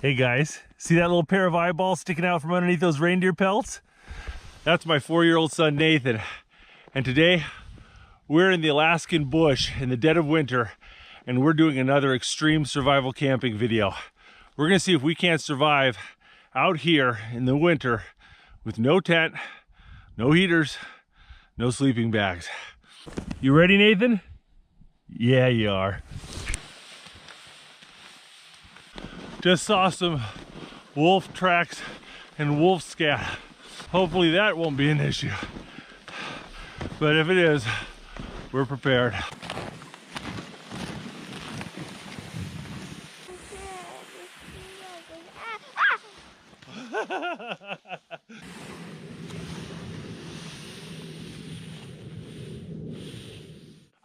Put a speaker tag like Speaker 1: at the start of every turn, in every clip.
Speaker 1: Hey guys, see that little pair of eyeballs sticking out from underneath those reindeer pelts? That's my 4-year-old son Nathan. And today we're in the Alaskan bush in the dead of winter, and we're doing another extreme survival camping video. We're gonna see if we can't survive out here in the winter with no tent, no heaters, no sleeping bags. You ready, Nathan? Yeah, you are. Just saw some wolf tracks and wolf scat. Hopefully that won't be an issue. But if it is, we're prepared.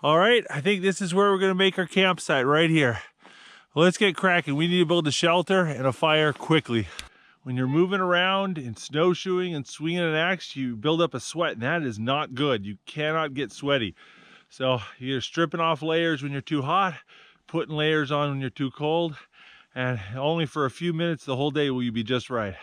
Speaker 1: All right, I think this is where we're gonna make our campsite, right here. Let's get cracking. We need to build a shelter and a fire quickly. When you're moving around and snowshoeing and swinging an axe, you build up a sweat, and that is not good. You cannot get sweaty. So you're stripping off layers when you're too hot, putting layers on when you're too cold, and only for a few minutes the whole day will you be just right.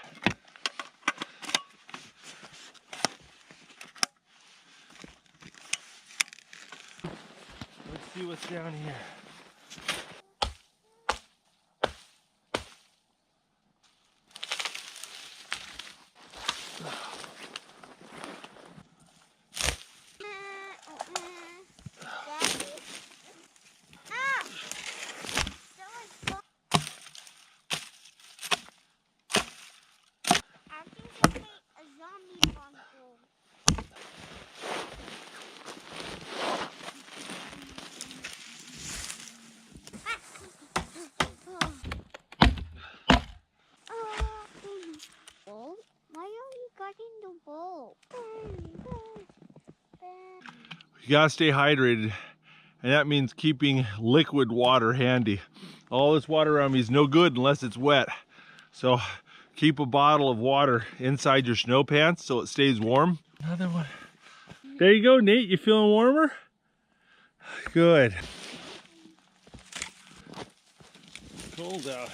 Speaker 1: Let's see what's down here. You gotta stay hydrated, and that means keeping liquid water handy. All this water around me is no good unless it's wet. So keep a bottle of water inside your snow pants so it stays warm. Another one. There you go, Nate. You feeling warmer? Good. Cold out.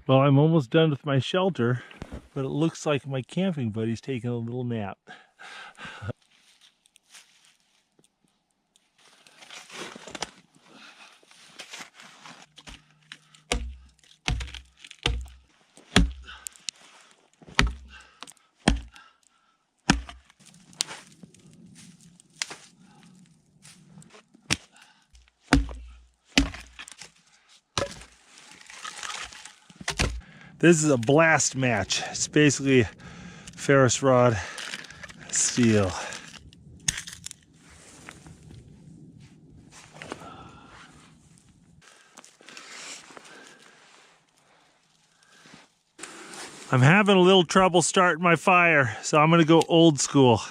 Speaker 1: Well, I'm almost done with my shelter, but it looks like my camping buddy's taking a little nap. This is a blast match. It's basically ferrous rod steel. I'm having a little trouble starting my fire, so I'm gonna go old school.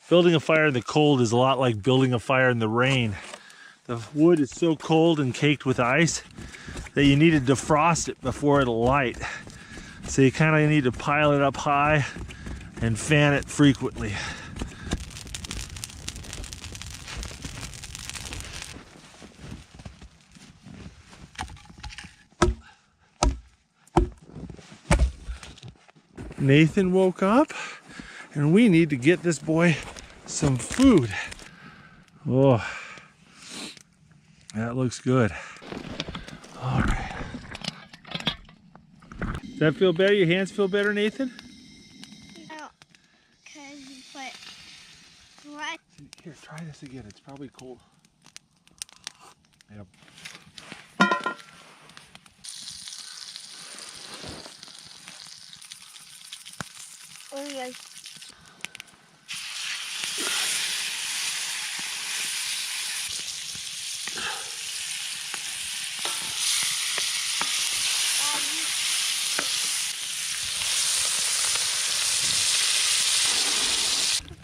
Speaker 1: Building a fire in the cold is a lot like building a fire in the rain. The wood is so cold and caked with ice that you need to defrost it before it'll light. So you kind of need to pile it up high and fan it frequently. Nathan woke up and we need to get this boy some food. Oh, that looks good. All right. Does that feel better? Your hands feel better, Nathan?
Speaker 2: No, because you put what?
Speaker 1: Here, try this again. It's probably cold. Yep.
Speaker 2: Oh, yes.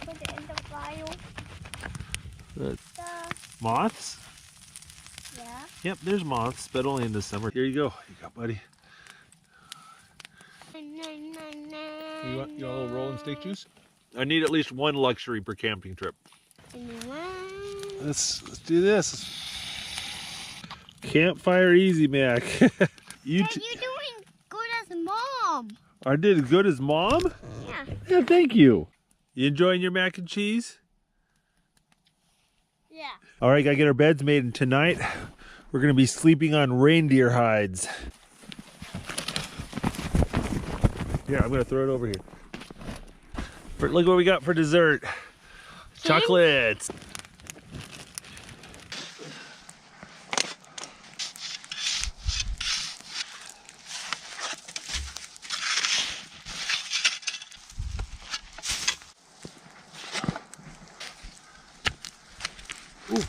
Speaker 2: Put it in the file.
Speaker 1: The moths?
Speaker 2: Yeah.
Speaker 1: Yep, there's moths, but only in the summer. Here you go. Here you go, buddy. You want a little rolling steak juice? I need at least one luxury per camping trip. Let's do this. Campfire easy, Mac.
Speaker 2: You're doing good as mom.
Speaker 1: I did as good as mom?
Speaker 2: Yeah.
Speaker 1: Yeah, thank you. You enjoying your mac and cheese?
Speaker 2: Yeah.
Speaker 1: All right, gotta get our beds made, and tonight we're gonna be sleeping on reindeer hides. Here, I'm gonna throw it over here. Look what we got for dessert. Chocolates. Ooh.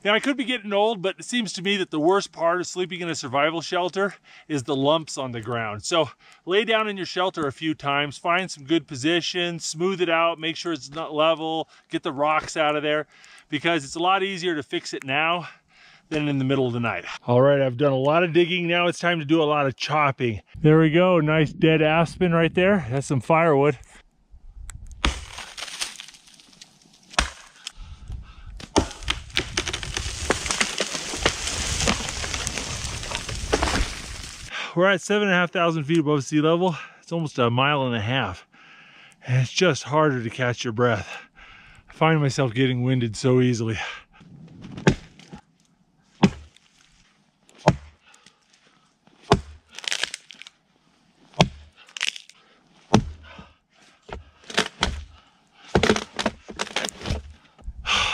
Speaker 1: Now, I could be getting old, but it seems to me that the worst part of sleeping in a survival shelter is the lumps on the ground. So lay down in your shelter a few times, find some good positions, smooth it out, make sure it's not level, get the rocks out of there, because it's a lot easier to fix it now than in the middle of the night. All right, I've done a lot of digging. Now it's time to do a lot of chopping. There we go, nice dead aspen right there. That's some firewood. We're at 7,500 feet above sea level. It's almost a mile and a half. And it's just harder to catch your breath. I find myself getting winded so easily.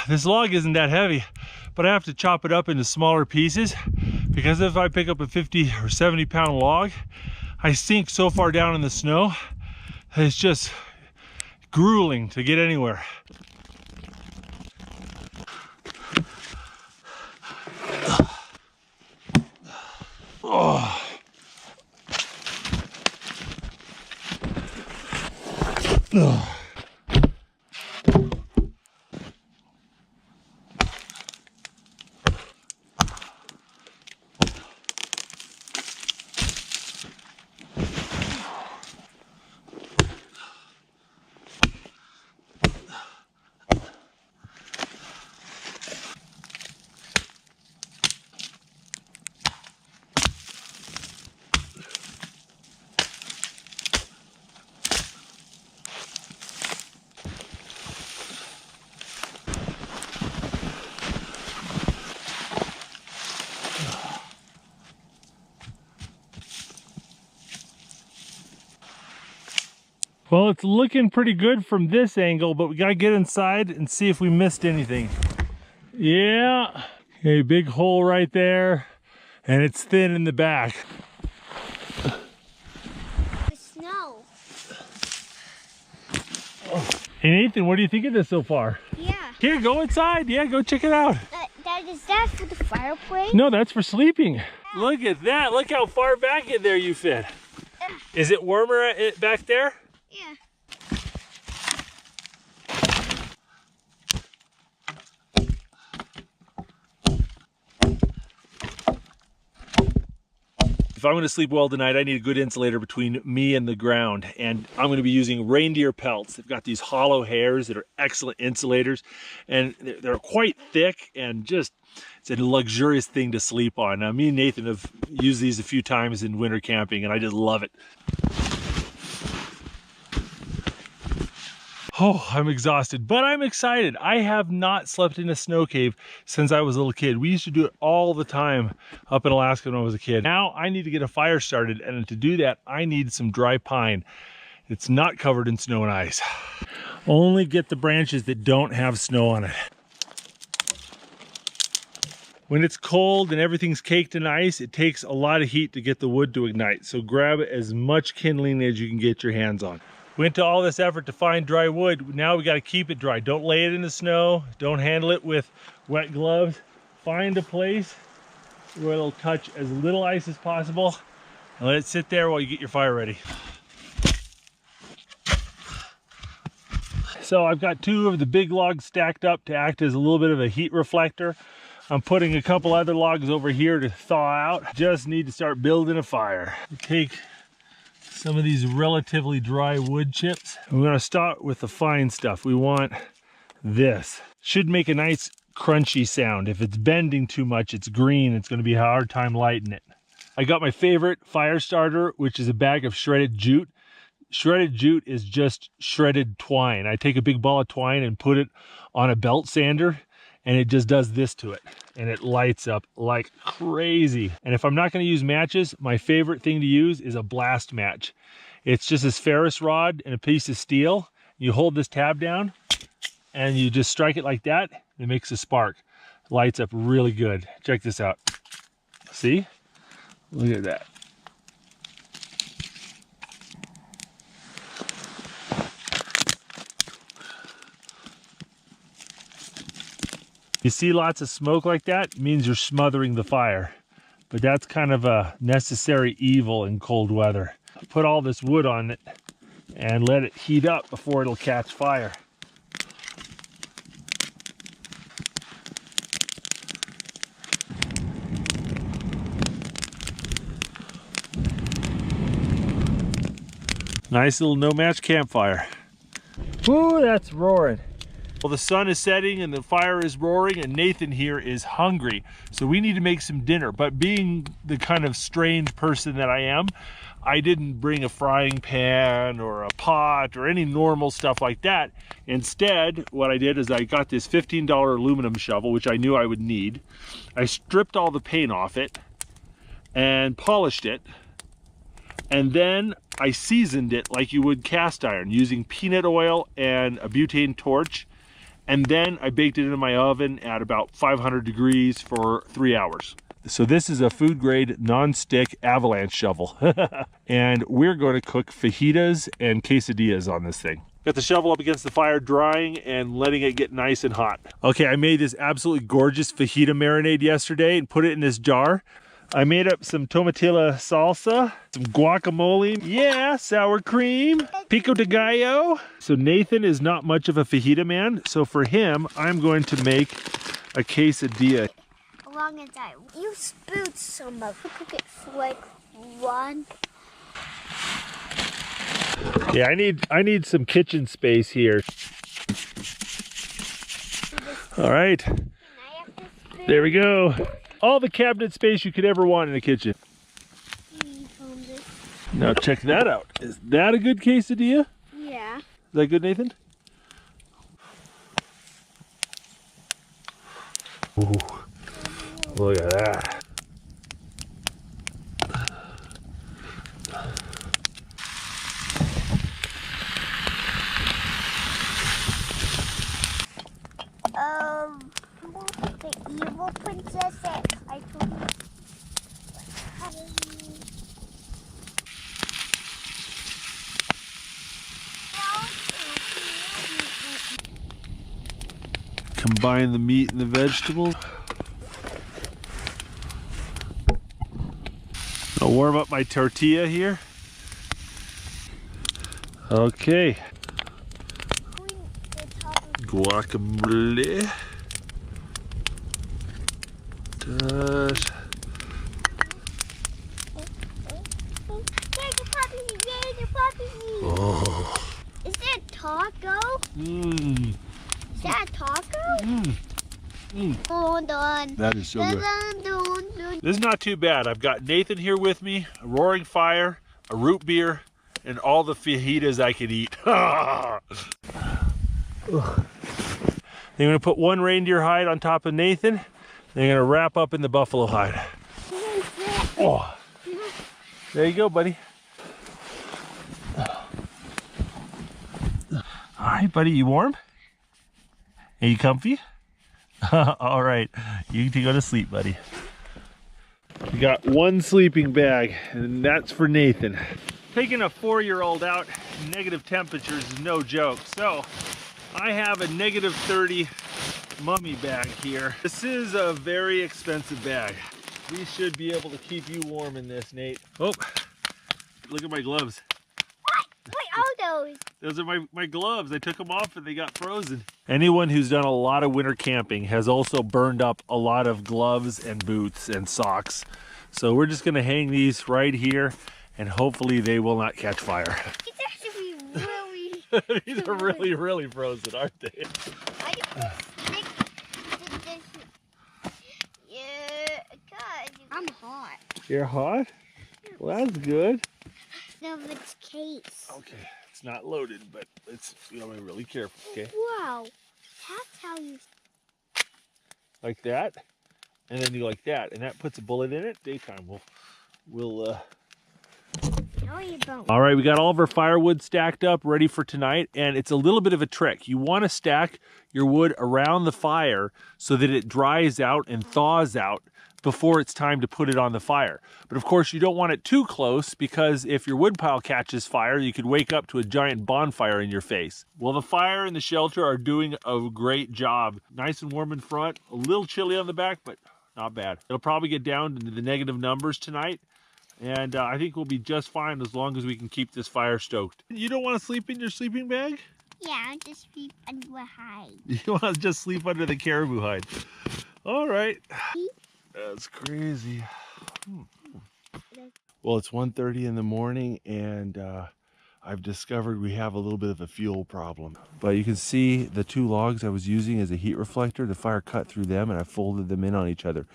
Speaker 1: This log isn't that heavy, but I have to chop it up into smaller pieces, because if I pick up a 50 or 70 pound log, I sink so far down in the snow that it's just grueling to get anywhere. Oh. Oh. Well, it's looking pretty good from this angle, but we gotta get inside and see if we missed anything. Yeah, a big hole right there, and it's thin in the back.
Speaker 2: The snow.
Speaker 1: Hey Nathan, what do you think of this so far?
Speaker 2: Yeah.
Speaker 1: Here, go inside. Yeah, go check it out.
Speaker 2: Is that for the fireplace?
Speaker 1: No, that's for sleeping. Look at that. Look how far back in there you fit. Is it warmer back there?
Speaker 2: Yeah.
Speaker 1: If I'm gonna sleep well tonight, I need a good insulator between me and the ground. And I'm gonna be using reindeer pelts. They've got these hollow hairs that are excellent insulators. And they're quite thick and just, it's a luxurious thing to sleep on. Now, me and Nathan have used these a few times in winter camping and I just love it. Oh, I'm exhausted, but I'm excited. I have not slept in a snow cave since I was a little kid. We used to do it all the time up in Alaska when I was a kid. Now I need to get a fire started, and to do that, I need some dry pine. It's not covered in snow and ice. Only get the branches that don't have snow on it. When it's cold and everything's caked in ice, it takes a lot of heat to get the wood to ignite. So grab as much kindling as you can get your hands on. Went to all this effort to find dry wood. Now we got to keep it dry. Don't lay it in the snow. Don't handle it with wet gloves. Find a place where it'll touch as little ice as possible and let it sit there while you get your fire ready. So I've got 2 of the big logs stacked up to act as a little bit of a heat reflector. I'm putting a couple other logs over here to thaw out. Just need to start building a fire. Take some of these relatively dry wood chips. We're gonna start with the fine stuff. We want this. Should make a nice crunchy sound. If it's bending too much, it's green. It's gonna be a hard time lighting it. I got my favorite fire starter, which is a bag of shredded jute. Shredded jute is just shredded twine. I take a big ball of twine and put it on a belt sander, and it just does this to it. And it lights up like crazy. And if I'm not gonna use matches, my favorite thing to use is a blast match. It's just this ferrous rod and a piece of steel. You hold this tab down and you just strike it like that. It makes a spark. Lights up really good. Check this out. See? Look at that. You see lots of smoke like that, it means you're smothering the fire. But that's kind of a necessary evil in cold weather. Put all this wood on it and let it heat up before it'll catch fire. Nice little no-match campfire. Ooh, that's roaring. Well, the sun is setting and the fire is roaring and Nathan here is hungry. So we need to make some dinner. But being the kind of strange person that I am, I didn't bring a frying pan or a pot or any normal stuff like that. Instead, what I did is I got this $15 aluminum shovel, which I knew I would need. I stripped all the paint off it and polished it. And then I seasoned it like you would cast iron using peanut oil and a butane torch. And then I baked it in my oven at about 500 degrees for 3 hours. So this is a food grade non-stick avalanche shovel. And we're going to cook fajitas and quesadillas on this thing. Got the shovel up against the fire drying and letting it get nice and hot. Okay, I made this absolutely gorgeous fajita marinade yesterday and put it in this jar. I made up some tomatilla salsa, some guacamole, yeah, sour cream, pico de gallo. So Nathan is not much of a fajita man, so for him, I'm going to make a quesadilla.
Speaker 2: Along inside, you spoot some of it. Cook it for like 1.
Speaker 1: Yeah, I need some kitchen space here. All right, there we go. All the cabinet space you could ever want in a kitchen. Now check that out. Is that a good quesadilla?
Speaker 2: Yeah.
Speaker 1: Is that good, Nathan? Ooh, look at that.
Speaker 2: The evil princess that I told you.
Speaker 1: Combine the meat and the vegetables. I'll warm up my tortilla here. Okay. Guacamole. Oh.
Speaker 2: Is that a taco?
Speaker 1: Mmm.
Speaker 2: Is that a taco?
Speaker 1: Mmm.
Speaker 2: Dun.
Speaker 1: That is so good.
Speaker 2: Dun.
Speaker 1: This is not too bad. I've got Nathan here with me, a roaring fire, a root beer, and all the fajitas I could eat. I'm gonna put one reindeer hide on top of Nathan. Then I'm gonna wrap up in the buffalo hide. Oh, there you go, buddy. All right, buddy, you warm? Are you comfy? All right, you can go to sleep, buddy. We got one sleeping bag, and that's for Nathan. Taking a 4-year-old out in negative temperatures is no joke. So I have a negative 30 mummy bag here. This is a very expensive bag. We should be able to keep you warm in this, Nate. Oh, look at my gloves.
Speaker 2: What are those?
Speaker 1: Those are my gloves. I took them off and they got frozen. Anyone who's done a lot of winter camping has also burned up a lot of gloves and boots and socks. So we're just gonna hang these right here and hopefully they will not catch fire.
Speaker 2: It's actually really...
Speaker 1: These are really, really frozen, aren't they?
Speaker 2: Yeah, God, I'm hot.
Speaker 1: You're hot? Well, that's good.
Speaker 2: No, it's case.
Speaker 1: Okay, it's not loaded, but you gotta be really careful, okay?
Speaker 2: Wow, that's how you...
Speaker 1: Like that, and then you like that, and that puts a bullet in it. Daytime, we'll
Speaker 2: No, you don't.
Speaker 1: All right, we got all of our firewood stacked up, ready for tonight, and it's a little bit of a trick. You want to stack your wood around the fire so that it dries out and thaws out before it's time to put it on the fire. But of course, you don't want it too close because if your wood pile catches fire, you could wake up to a giant bonfire in your face. Well, the fire and the shelter are doing a great job. Nice and warm in front, a little chilly on the back, but not bad. It'll probably get down into the negative numbers tonight. And I think we'll be just fine as long as we can keep this fire stoked. You don't want to sleep in your sleeping bag?
Speaker 2: Yeah, I'll just sleep under a hide.
Speaker 1: You want to just sleep under the caribou hide? All right. That's crazy. Well, it's 1:30 in the morning and I've discovered we have a little bit of a fuel problem. But you can see the 2 logs I was using as a heat reflector. The fire cut through them and I folded them in on each other.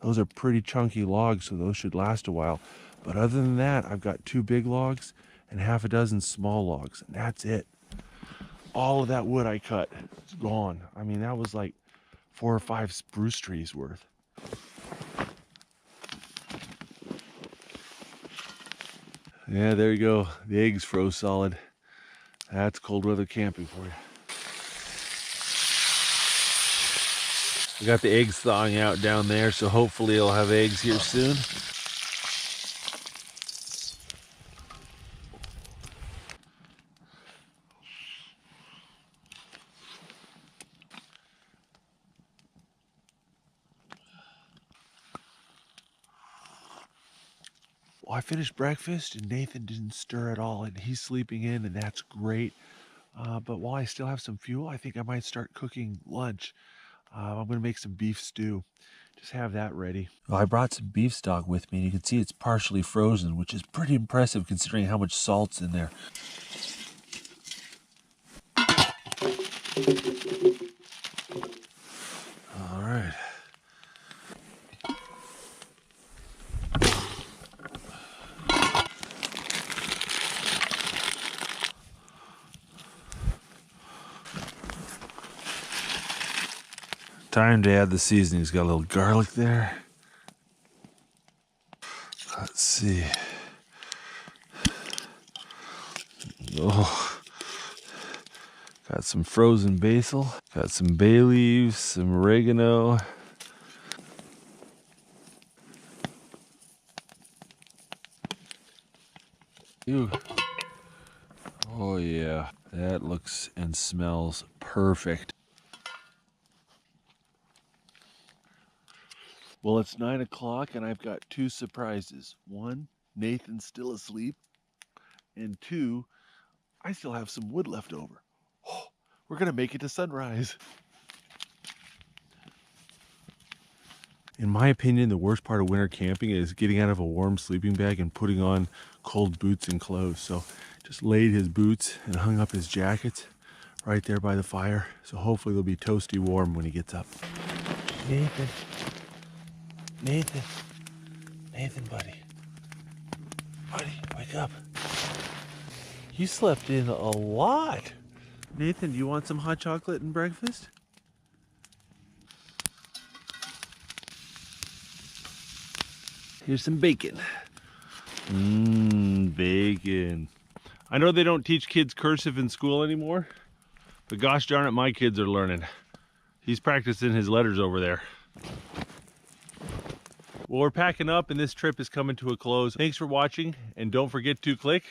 Speaker 1: Those are pretty chunky logs, so those should last a while. But other than that, I've got 2 big logs and half a dozen small logs, and that's it. All of that wood I cut is gone. I mean, that was like 4 or 5 spruce trees worth. Yeah, there you go. The eggs froze solid. That's cold weather camping for you. We got the eggs thawing out down there, so hopefully it'll have eggs here soon. Well, I finished breakfast and Nathan didn't stir at all, and he's sleeping in, and that's great. But while I still have some fuel, I think I might start cooking lunch. I'm gonna make some beef stew. Just have that ready. Well, I brought some beef stock with me, and you can see it's partially frozen, which is pretty impressive considering how much salt's in there. All right. Time to add the seasonings. Got a little garlic there. Let's see. Oh, got some frozen basil. Got some bay leaves, some oregano. Ew. Oh yeah, that looks and smells perfect. Well, it's 9 o'clock and I've got 2 surprises. 1, Nathan's still asleep. And 2, I still have some wood left over. Oh, we're gonna make it to sunrise. In my opinion, the worst part of winter camping is getting out of a warm sleeping bag and putting on cold boots and clothes. So just laid his boots and hung up his jackets right there by the fire. So hopefully they'll be toasty warm when he gets up. Nathan. Nathan. Nathan, buddy. Buddy, wake up. You slept in a lot. Nathan, do you want some hot chocolate and breakfast? Here's some bacon. Bacon. I know they don't teach kids cursive in school anymore, but gosh darn it, my kids are learning. He's practicing his letters over there. Well, we're packing up and this trip is coming to a close. Thanks for watching, and don't forget to click